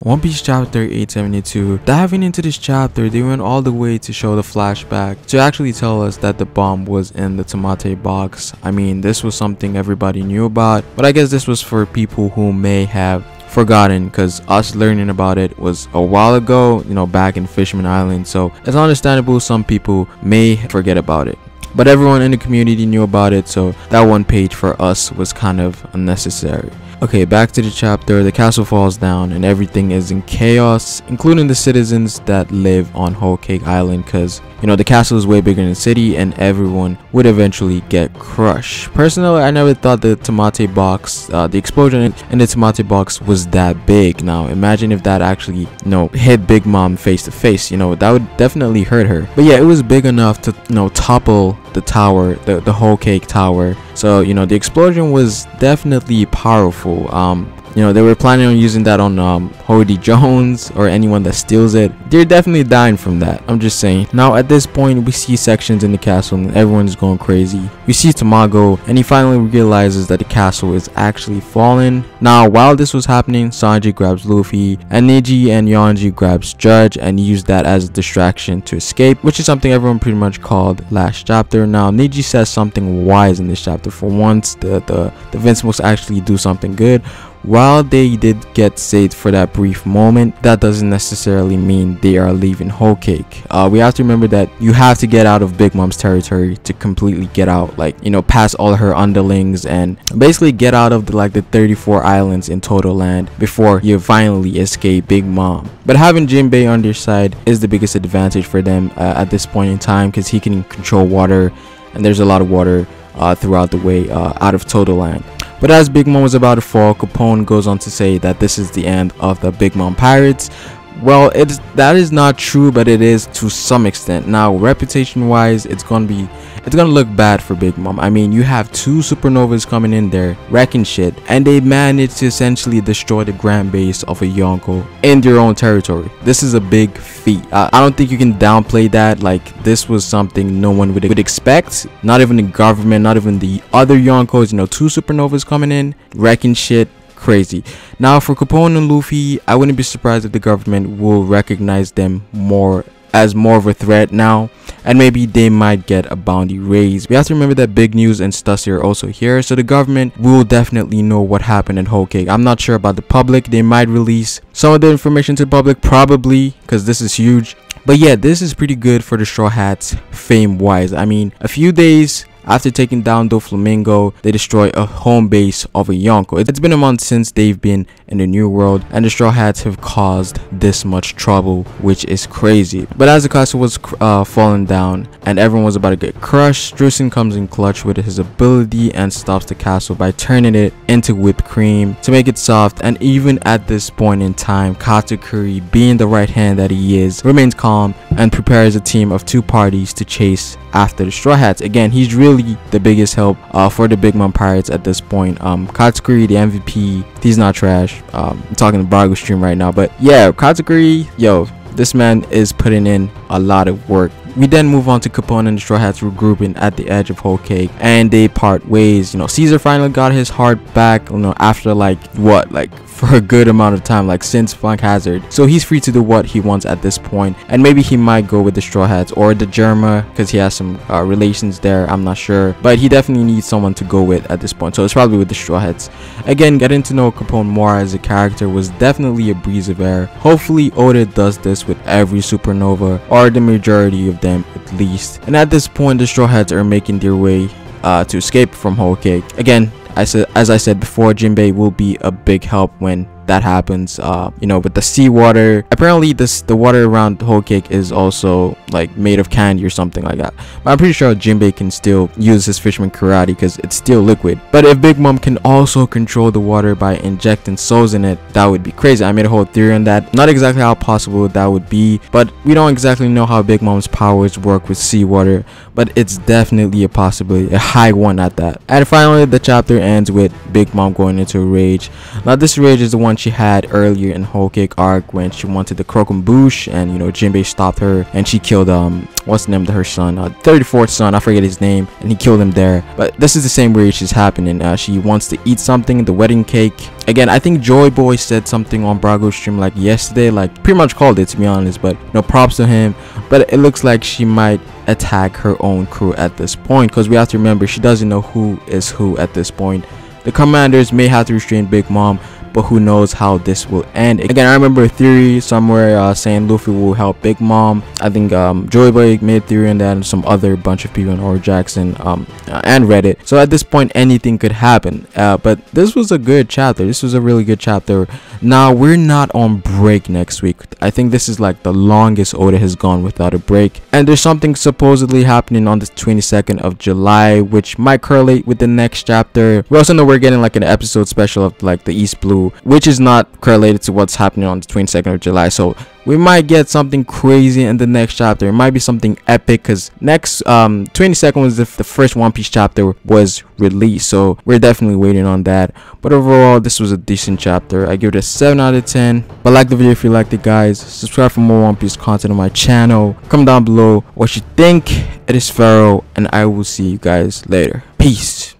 One Piece chapter 872. Diving into this chapter, they went all the way to show the flashback to actually tell us that the bomb was in the Tamate box. I mean, this was something everybody knew about, but I guess this was for people who may have forgotten, because us learning about it was a while ago, back in Fishman Island, so it's understandable some people may forget about it. But everyone in the community knew about it, so that one page for us was kind of unnecessary. Okay, back to the chapter. The castle falls down and everything is in chaos, including the citizens that live on Whole Cake Island, because the castle is way bigger than the city and everyone would eventually get crushed. Personally, I never thought the Tamate box, the explosion in the Tamate box was that big. Now imagine if that actually hit Big Mom face to face, that would definitely hurt her. But yeah, it was big enough to topple the tower, the Whole Cake Tower. So the explosion was definitely powerful. They were planning on using that on Hody Jones or anyone that steals it. They're definitely dying from that, I'm just saying. Now at this point, we see sections in the castle and everyone's going crazy. We see Tamago and he finally realizes that the castle is actually falling. Now while this was happening, Sanji grabs Luffy and Neji and Yonji grabs Judge and used that as a distraction to escape, which is something everyone pretty much called last chapter. Now Neji says something wise in this chapter. For once, the Vincibles actually do something good. While they did get saved for that brief moment, that doesn't necessarily mean they are leaving Whole Cake. We have to remember that you have to get out of Big Mom's territory to completely get out, past all her underlings and basically get out of the 34 islands in total land before you finally escape Big Mom. But having Jinbei on their side is the biggest advantage for them at this point in time, because he can control water and there's a lot of water throughout the way out of total land. But as Big Mom was about to fall, Capone goes on to say that this is the end of the Big Mom Pirates. Well, that is not true, but it is to some extent. Now, reputation wise, it's gonna look bad for Big Mom. I mean, you have two supernovas coming in there wrecking shit, and they managed to essentially destroy the grand base of a Yonko in their own territory. This is a big feat. I don't think you can downplay that. This was something no one would expect, not even the government, not even the other Yonkos. Two supernovas coming in wrecking shit. Crazy. Now for Capone and Luffy, I wouldn't be surprised if the government will recognize them as more of a threat now, and maybe they might get a bounty raised. We have to remember that Big News and Stussy are also here, so the government will definitely know what happened in Whole Cake. I'm not sure about the public. They might release some of the information to the public, probably, because this is huge. But yeah, this is pretty good for the Straw Hats fame wise. I mean, a few days after taking down Doflamingo, they destroy a home base of a Yonko. It's been a month since they've been in the New World, and the Straw Hats have caused this much trouble, which is crazy. But as the castle was falling down and everyone was about to get crushed, Drusen comes in clutch with his ability and stops the castle by turning it into whipped cream to make it soft. And even at this point in time, Katakuri, being the right hand that he is, remains calm and prepares a team of two parties to chase after the Straw Hats. Again, he's really the biggest help for the Big Mom Pirates at this point. Katakuri, the MVP, he's not trash. I'm talking to Bargo stream right now, but yeah, Katakuri, this man is putting in a lot of work. We then move on to Capone and the Straw Hats regrouping at the edge of Whole Cake, and they part ways. Caesar finally got his heart back, after for a good amount of time, since Flank Hazard. So he's free to do what he wants at this point, and maybe he might go with the Straw Hats or the Germa, because he has some relations there. I'm not sure, but he definitely needs someone to go with at this point, so it's probably with the Straw Hats. Again, getting to know Capone more as a character was definitely a breeze of air. Hopefully Oda does this with every supernova, or the majority of them at least. And at this point, the Straw Hats are making their way to escape from Whole Cake. Again, as I said before, Jinbei will be a big help when that happens. With the seawater, apparently the water around the Whole Cake is also made of candy or something like that, but I'm pretty sure Jinbei can still use his fisherman karate because it's still liquid. But if Big Mom can also control the water by injecting souls in it, that would be crazy. I made a whole theory on that. Not exactly how possible that would be, but we don't exactly know how Big Mom's powers work with seawater, but it's definitely a possibility, a high one at that. And finally, the chapter ends with Big Mom going into a rage. Now this rage is the one one she had earlier in Whole Cake arc when she wanted the Croquembouche and you know Jinbei stopped her and she killed what's the name of her son, 34th son, I forget his name, and he killed him there. But this is the same way she's happening. She wants to eat something, the wedding cake. Again, I think Joy Boy said something on Brago's stream like yesterday, like pretty much called it, to be honest, but you know, props to him. But it looks like she might attack her own crew at this point, because we have to remember she doesn't know who is who at this point. The commanders may have to restrain Big Mom, but who knows how this will end. Again, I remember a theory somewhere saying Luffy will help Big Mom. I think Joy Boy made a theory on that, and some other bunch of people on Or Jackson and Reddit. So at this point, anything could happen. But this was a good chapter. This was a really good chapter. Now we're not on break next week. I think this is like the longest Oda has gone without a break. And there's something supposedly happening on the 22nd of July, which might correlate with the next chapter. We also know we're getting like an episode special of like the East Blue, which is not correlated to what's happening on the 22nd of July. So we might get something crazy in the next chapter. It might be something epic, because next 22nd was the first One Piece chapter was released, so we're definitely waiting on that. But overall, this was a decent chapter. I give it a 7 out of 10. But like the video if you liked it, guys. Subscribe for more One Piece content on my channel. Comment down below what you think. It is Pharaoh, and I will see you guys later. Peace.